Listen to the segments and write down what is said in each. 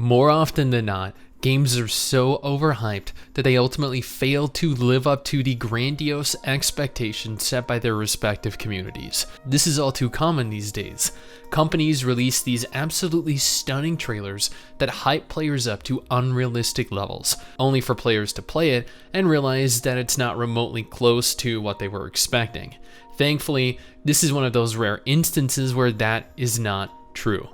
More often than not, games are so overhyped that they ultimately fail to live up to the grandiose expectations set by their respective communities. This is all too common these days. Companies release these absolutely stunning trailers that hype players up to unrealistic levels, only for players to play it and realize that it's not remotely close to what they were expecting. Thankfully, this is one of those rare instances where that is not true.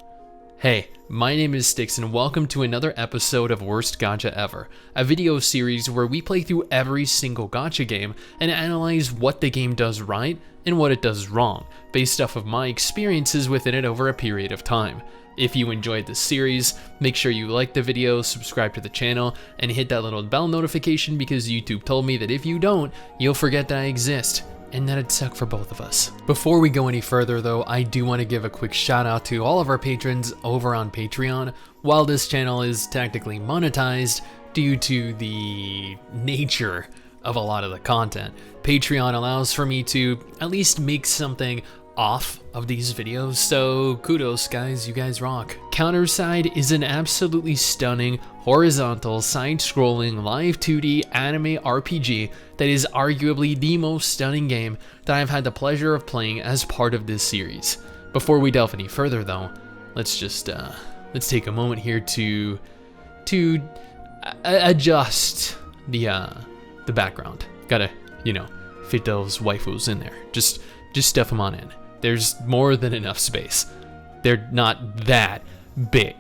Hey, my name is Stix and welcome to another episode of Worst Gacha Ever, a video series where we play through every single gacha game and analyze what the game does right and what it does wrong, based off of my experiences within it over a period of time. If you enjoyed this series, make sure you like the video, subscribe to the channel, and hit that little bell notification because YouTube told me that if you don't, you'll forget that I exist. And that'd suck for both of us. Before we go any further though, I do want to give a quick shout out to all of our patrons over on Patreon. While this channel is technically monetized due to the nature of a lot of the content, Patreon allows for me to at least make something off of these videos, so kudos guys, you guys rock. Counterside is an absolutely stunning horizontal side-scrolling live 2D anime RPG that is arguably the most stunning game that I've had the pleasure of playing as part of this series. Before we delve any further though, let's take a moment here to adjust the background. Gotta, fit those waifus in there. Just stuff them on in. There's more than enough space. They're not that big.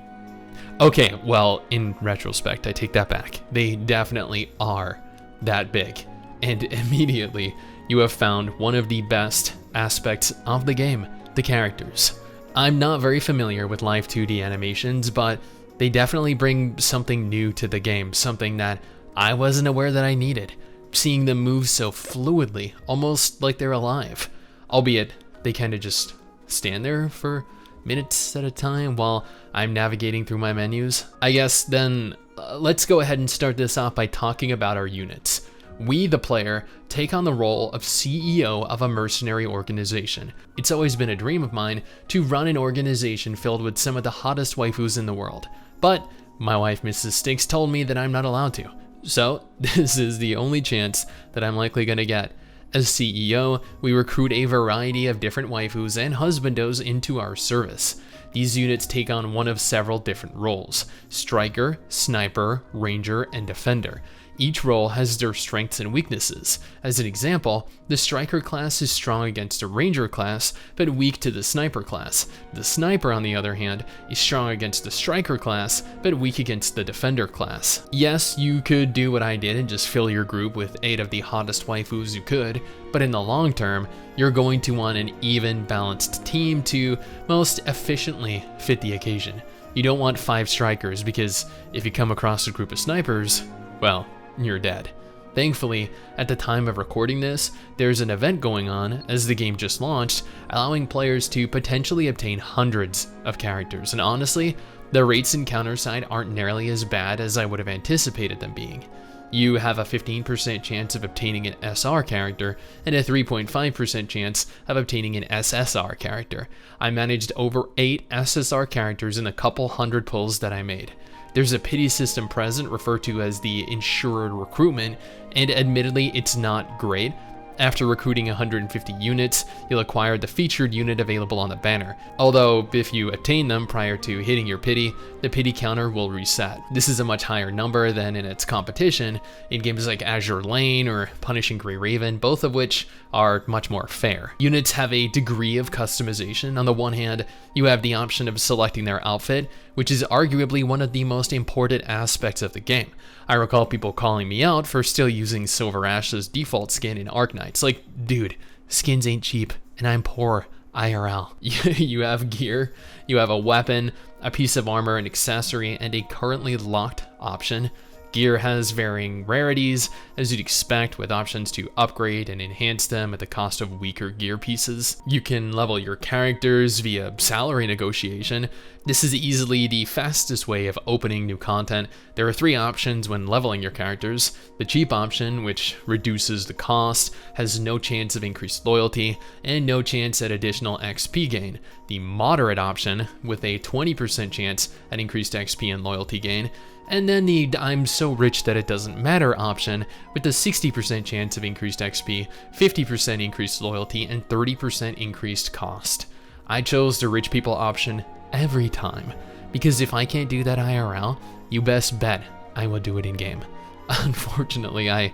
Okay, well, in retrospect, I take that back. They definitely are that big. And immediately, you have found one of the best aspects of the game, the characters. I'm not very familiar with live 2D animations, but they definitely bring something new to the game, something that I wasn't aware that I needed. Seeing them move so fluidly, almost like they're alive. Albeit, they kind of just stand there for minutes at a time while I'm navigating through my menus. I guess then let's go ahead and start this off by talking about our units. We, the player, take on the role of CEO of a mercenary organization. It's always been a dream of mine to run an organization filled with some of the hottest waifus in the world. But my wife, Mrs. Stix, told me that I'm not allowed to. So this is the only chance that I'm likely gonna get. As CEO, we recruit a variety of different waifus and husbandos into our service. These units take on one of several different roles: striker, sniper, ranger, and defender. Each role has their strengths and weaknesses. As an example, the striker class is strong against a ranger class, but weak to the sniper class. The sniper, on the other hand, is strong against the striker class, but weak against the defender class. Yes, you could do what I did and just fill your group with 8 of the hottest waifus you could, but in the long term, you're going to want an even, balanced team to most efficiently fit the occasion. You don't want 5 strikers because if you come across a group of snipers, well, you're dead. Thankfully, at the time of recording this, there's an event going on as the game just launched, allowing players to potentially obtain hundreds of characters, and honestly, the rates in Counterside aren't nearly as bad as I would have anticipated them being. You have a 15% chance of obtaining an SR character and a 3.5% chance of obtaining an SSR character. I managed over 8 SSR characters in a couple hundred pulls that I made. There's a pity system present referred to as the insured recruitment, and admittedly it's not great. After recruiting 150 units, you'll acquire the featured unit available on the banner. Although, if you obtain them prior to hitting your pity, the pity counter will reset. This is a much higher number than in its competition in games like Azure Lane or Punishing Grey Raven, both of which are much more fair. Units have a degree of customization. On the one hand, you have the option of selecting their outfit, which is arguably one of the most important aspects of the game. I recall people calling me out for still using Silver Ash's default skin in Arknights. Like, dude, skins ain't cheap, and I'm poor IRL. You have gear, you have a weapon, a piece of armor, an accessory, and a currently locked option. Gear has varying rarities, as you'd expect, with options to upgrade and enhance them at the cost of weaker gear pieces. You can level your characters via salary negotiation. This is easily the fastest way of opening new content. There are 3 options when leveling your characters. The cheap option, which reduces the cost, has no chance of increased loyalty, and no chance at additional XP gain. The moderate option, with a 20% chance at increased XP and loyalty gain, and then the I'm so rich that it doesn't matter option, with a 60% chance of increased XP, 50% increased loyalty, and 30% increased cost. I chose the rich people option every time, because if I can't do that IRL, you best bet I will do it in game. Unfortunately, I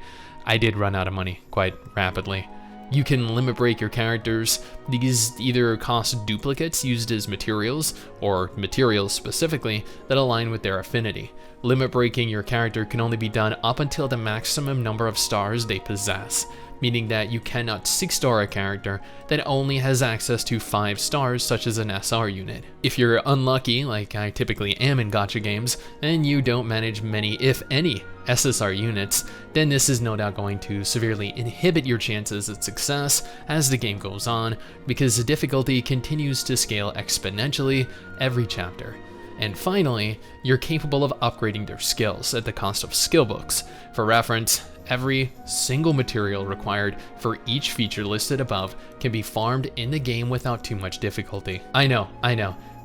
did run out of money quite rapidly. You can limit break your characters. These either cost duplicates used as materials, or materials specifically that align with their affinity. Limit breaking your character can only be done up until the maximum number of stars they possess, meaning that you cannot 6-star a character that only has access to 5 stars, such as an SR unit. If you're unlucky, like I typically am in gacha games, and you don't manage many, if any, SSR units, then this is no doubt going to severely inhibit your chances at success as the game goes on, because the difficulty continues to scale exponentially every chapter. And finally, you're capable of upgrading their skills at the cost of skill books. For reference, every single material required for each feature listed above can be farmed in the game without too much difficulty. I know.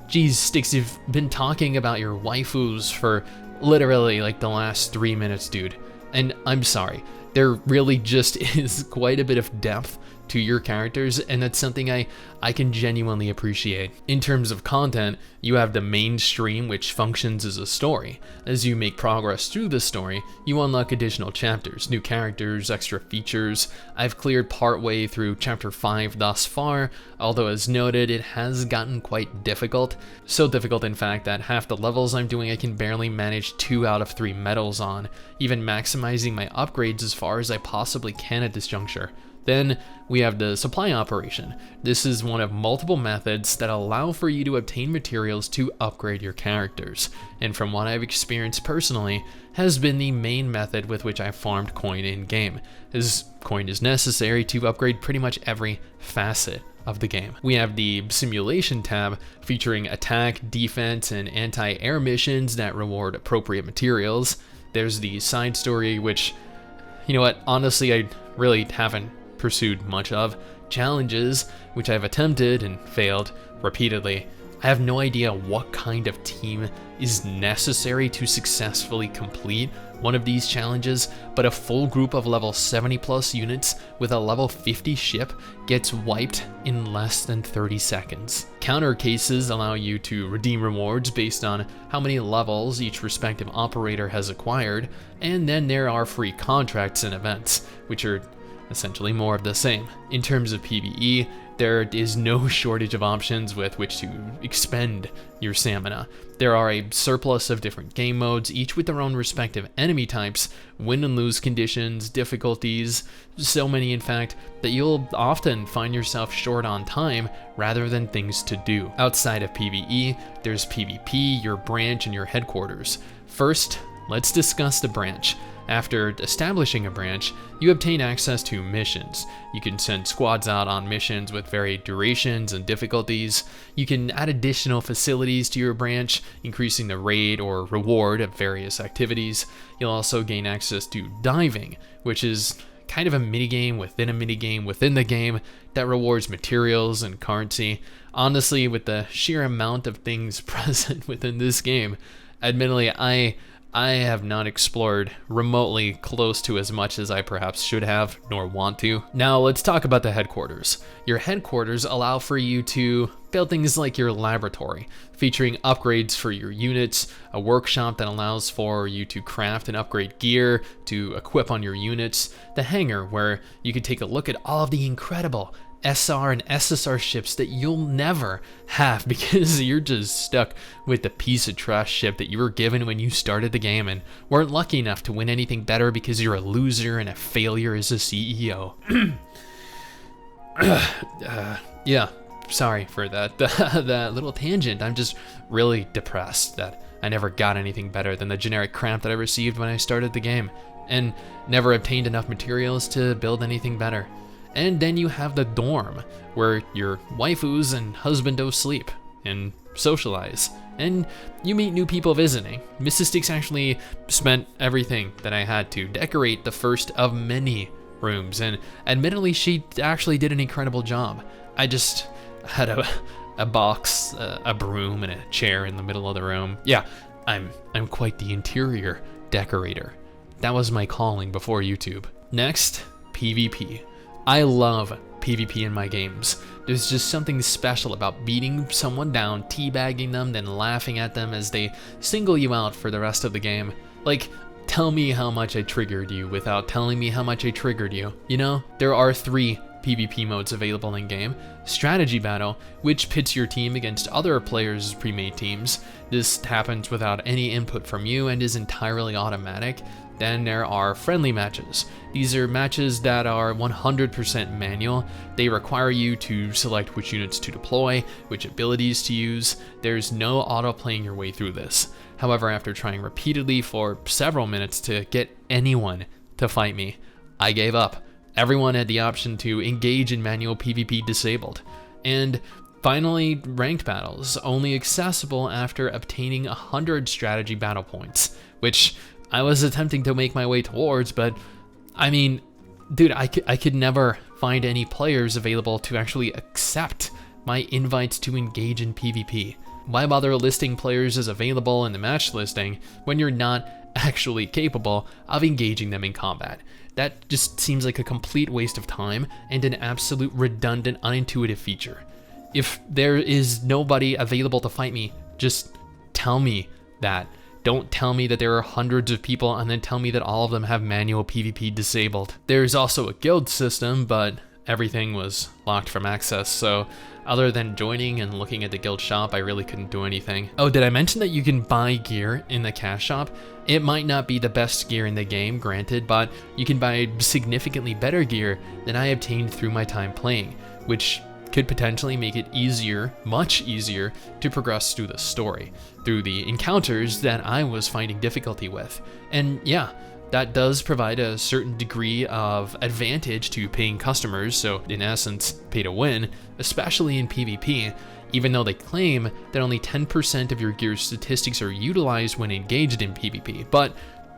Geez, Stix, you've been talking about your waifus for literally like the last 3 minutes, dude. And I'm sorry, there really just is quite a bit of depth to your characters, and that's something I can genuinely appreciate. In terms of content, you have the mainstream, which functions as a story. As you make progress through the story, you unlock additional chapters, new characters, extra features. I've cleared partway through chapter 5 thus far, although as noted, it has gotten quite difficult. So difficult, in fact, that half the levels I'm doing I can barely manage 2 out of 3 medals on, even maximizing my upgrades as far as I possibly can at this juncture. Then we have the supply operation. This is one of multiple methods that allow for you to obtain materials to upgrade your characters, and from what I've experienced personally, has been the main method with which I've farmed coin in-game, as coin is necessary to upgrade pretty much every facet of the game. We have the simulation tab featuring attack, defense, and anti-air missions that reward appropriate materials. There's the side story, which, you know what, honestly I really haven't pursued much of. Challenges, which I've attempted and failed repeatedly. I have no idea what kind of team is necessary to successfully complete one of these challenges, but a full group of level 70 plus units with a level 50 ship gets wiped in less than 30 seconds. Counter cases allow you to redeem rewards based on how many levels each respective operator has acquired, and then there are free contracts and events, which are essentially more of the same. In terms of PvE, there is no shortage of options with which to expend your stamina. There are a surplus of different game modes, each with their own respective enemy types, win and lose conditions, difficulties, so many in fact, that you'll often find yourself short on time rather than things to do. Outside of PvE, there's PvP, your branch, and your headquarters. First, let's discuss the branch. After establishing a branch, you obtain access to missions. You can send squads out on missions with varied durations and difficulties. You can add additional facilities to your branch, increasing the rate or reward of various activities. You'll also gain access to diving, which is kind of a minigame within a minigame within the game that rewards materials and currency. Honestly, with the sheer amount of things present within this game, admittedly, I have not explored remotely close to as much as I perhaps should have, nor want to. Now let's talk about the headquarters. Your headquarters allow for you to build things like your laboratory, featuring upgrades for your units, a workshop that allows for you to craft and upgrade gear to equip on your units, the hangar where you can take a look at all of the incredible SR and SSR ships that you'll never have because you're just stuck with the piece of trash ship that you were given when you started the game and weren't lucky enough to win anything better because you're a loser and a failure as a CEO. Yeah, sorry for that little tangent. I'm just really depressed that I never got anything better than the generic crap that I received when I started the game, and never obtained enough materials to build anything better. And then you have the dorm, where your waifus and husbando sleep and socialize, and you meet new people visiting. Mrs. Stix actually spent everything that I had to decorate the first of many rooms, and admittedly she actually did an incredible job. I just had a box, a broom, and a chair in the middle of the room. Yeah, I'm quite the interior decorator. That was my calling before YouTube. Next, PvP. I love PvP in my games. There's just something special about beating someone down, teabagging them, then laughing at them as they single you out for the rest of the game. Like, tell me how much I triggered you without telling me how much I triggered you. You know, there are 3 PvP modes available in-game. Strategy Battle, which pits your team against other players' pre-made teams. This happens without any input from you and is entirely automatic. Then there are friendly matches. These are matches that are 100% manual. They require you to select which units to deploy, which abilities to use. There's no auto-playing your way through this. However, after trying repeatedly for several minutes to get anyone to fight me, I gave up. Everyone had the option to engage in manual PvP disabled. And finally, ranked battles, only accessible after obtaining 100 strategy battle points, which I was attempting to make my way towards, but I mean, dude, I could never find any players available to actually accept my invites to engage in PvP. Why bother listing players as available in the match listing when you're not actually capable of engaging them in combat? That just seems like a complete waste of time and an absolute redundant, unintuitive feature. If there is nobody available to fight me, just tell me that. Don't tell me that there are hundreds of people and then tell me that all of them have manual PvP disabled. There's also a guild system, but everything was locked from access, so other than joining and looking at the guild shop, I really couldn't do anything. Oh, did I mention that you can buy gear in the cash shop? It might not be the best gear in the game, granted, but you can buy significantly better gear than I obtained through my time playing, which could potentially make it easier, much easier, to progress through the story, through the encounters that I was finding difficulty with. And yeah, that does provide a certain degree of advantage to paying customers, so in essence, pay to win, especially in PvP, even though they claim that only 10% of your gear's statistics are utilized when engaged in PvP. But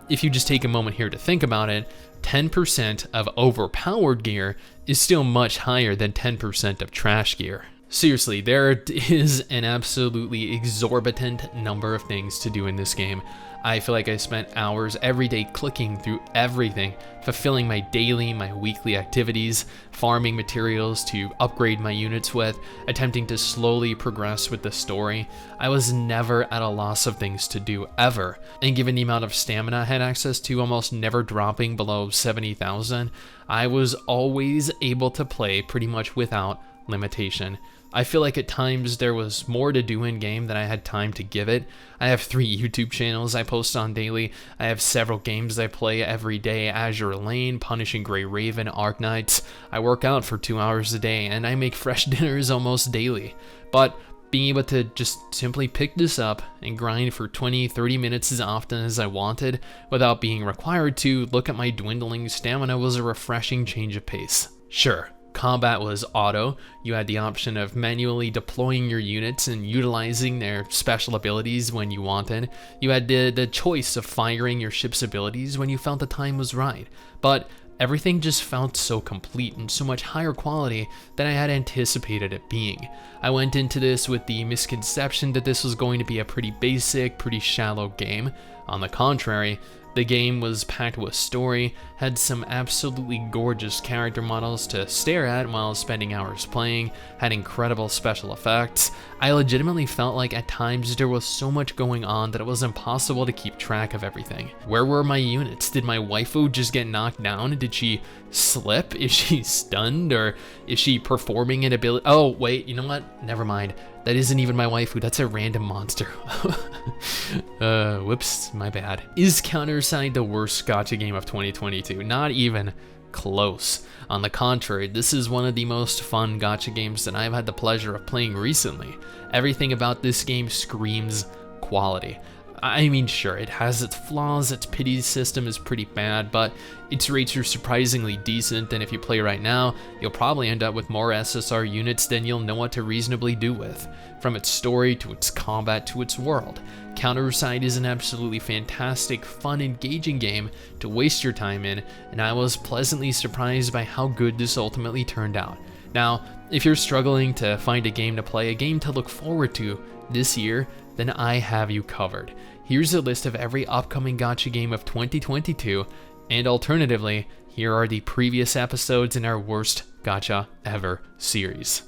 if you just take a moment here to think about it, 10% of overpowered gear is still much higher than 10% of trash gear. Seriously, there is an absolutely exorbitant number of things to do in this game. I feel like I spent hours every day clicking through everything, fulfilling my daily, my weekly activities, farming materials to upgrade my units with, attempting to slowly progress with the story. I was never at a loss of things to do, ever. And given the amount of stamina I had access to, almost never dropping below 70,000, I was always able to play pretty much without limitation. I feel like at times there was more to do in game than I had time to give it. I have 3 YouTube channels I post on daily. I have several games I play every day: Azure Lane, Punishing Grey Raven, Ark Knights. I work out for 2 hours a day, and I make fresh dinners almost daily. But being able to just simply pick this up and grind for 20-30 minutes as often as I wanted without being required to look at my dwindling stamina was a refreshing change of pace. Sure, combat was auto. You had the option of manually deploying your units and utilizing their special abilities when you wanted. You had the choice of firing your ship's abilities when you felt the time was right. But everything just felt so complete and so much higher quality than I had anticipated it being. I went into this with the misconception that this was going to be a pretty basic, pretty shallow game. On the contrary, the game was packed with story, had some absolutely gorgeous character models to stare at while spending hours playing, had incredible special effects. I legitimately felt like at times there was so much going on that it was impossible to keep track of everything. Where were my units? Did my waifu just get knocked down? Did she slip? Is she stunned? Or is she performing an ability? Oh, wait, you know what? Never mind. That isn't even my waifu, that's a random monster. Whoops, my bad. Is Counterside the worst gacha game of 2022? Not even close. On the contrary, this is one of the most fun gacha games that I've had the pleasure of playing recently. Everything about this game screams quality. I mean, sure, it has its flaws, its pity system is pretty bad, but its rates are surprisingly decent, and if you play right now, you'll probably end up with more SSR units than you'll know what to reasonably do with. From its story, to its combat, to its world. Counterside is an absolutely fantastic, fun, engaging game to waste your time in, and I was pleasantly surprised by how good this ultimately turned out. Now, if you're struggling to find a game to play, a game to look forward to this year, then I have you covered. Here's a list of every upcoming gacha game of 2022, and alternatively, here are the previous episodes in our worst gacha ever series.